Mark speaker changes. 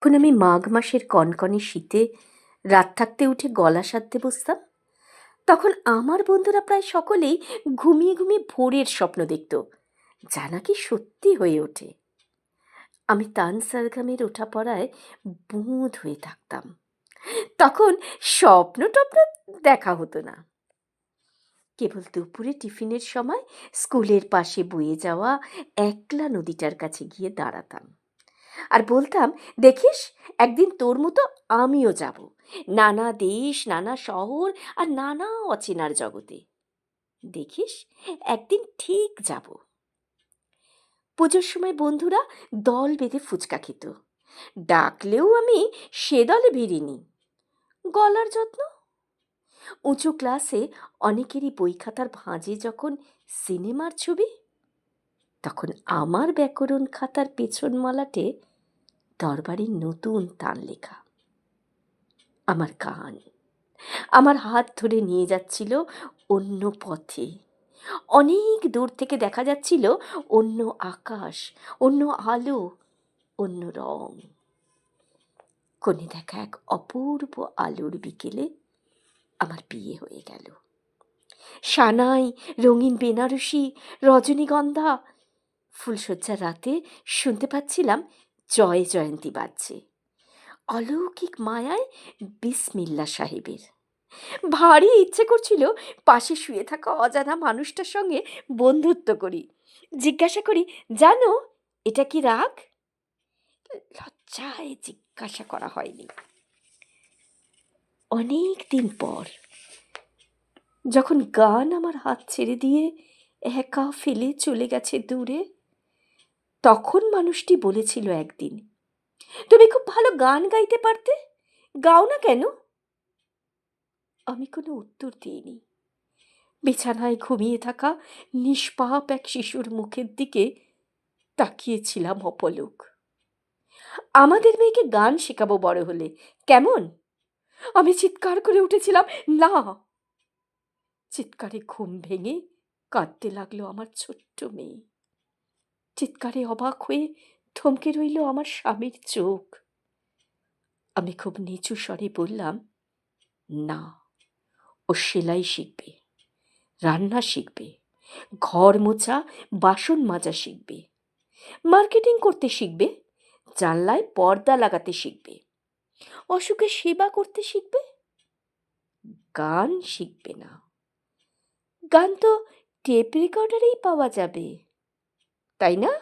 Speaker 1: যখন আমি মাঘ মাসের কনকনে শীতে রাত থাকতে উঠে গলা সাধতে বসতাম, তখন আমার বন্ধুরা প্রায় সকলেই ঘুমিয়ে ঘুমিয়ে ভোরের স্বপ্ন দেখত, যা নাকি সত্যি হয়ে ওঠে। আমি তান সারগামের ওঠা পড়ায় বুঁদ হয়ে থাকতাম। তখন স্বপ্ন টপ্ন দেখা হতো না। কেবল দুপুরে টিফিনের সময় স্কুলের পাশে বয়ে যাওয়া একলা নদীটার কাছে গিয়ে দাঁড়াতাম আর বলতাম, দেখিস, একদিন তোর মতো আমিও যাব, নানা দেশ, নানা শহর আর নানা অচেনার জগতে। দেখিস, একদিন ঠিক যাব। পুজোর সময় বন্ধুরা দল বেঁধে ফুচকা খেত, ডাকলেও আমি সে দলে ভিড়িনি। গলার যত্ন। উঁচু ক্লাসে অনেকেরই বই খাতার ভাঁজে যখন সিনেমার ছবি, তখন আমার ব্যাকরণ খাতার পেছন মলাটে দরবারের নতুন তান লেখা। আমার গান আমার হাত ধরে নিয়ে যাচ্ছিল অন্য পথে। অনেক দূর থেকে দেখা যাচ্ছিল অন্য আকাশ, অন্য আলো, অন্য রং। কোণে দেখা এক অপূর্ব আলোর বিকেলে আমার বিয়ে হয়ে গেল। সানাই, রঙিন বেনারসি, রজনীগন্ধা, ফুলশয্যার রাতে শুনতে পাচ্ছিলাম জয় জয়ন্তী বাজছে। অলৌকিক মায়ায় বিসমিল্লা সাহেবের। ভারী ইচ্ছে করছিল পাশে শুয়ে থাকা অজানা মানুষটার সঙ্গে বন্ধুত্ব করি, জিজ্ঞাসা করি, জানো এটা কি রাগ? লজ্জায় জিজ্ঞাসা করা হয়নি। অনেক দিন পর যখন গান আমার হাত ছেড়ে দিয়ে একা ফেলে চলে গেছে দূরে, তখন মানুষটি বলেছিল একদিন, তুমি খুব ভালো গান গাইতে পারতে, গাও না কেন? আমি কোনো উত্তর দিইনি। বিছানায় ঘুমিয়ে থাকা নিষ্পাপ এক শিশুর মুখের দিকে তাকিয়েছিলাম অপলক। আমাদের মেয়েকে গান শেখাবো বড় হলে, কেমন? আমি চিৎকার করে উঠেছিলাম, না। চিৎকারে ঘুম ভেঙে কাঁদতে লাগলো আমার ছোট্ট মেয়ে। চিৎকারে অবাক হয়ে থমকে রইল আমার স্বামীর চোখ। আমি খুব নিচু স্বরে বললাম, না, ও সেলাই শিখবে, রান্না শিখবে, ঘর মোছা, বাসন মাজা শিখবে, মার্কেটিং করতে শিখবে, জানলায় পর্দা লাগাতে শিখবে, অসুখে সেবা করতে শিখবে। গান শিখবে না। গান তো টেপ রেকর্ডারেই পাওয়া যাবে, তাই না?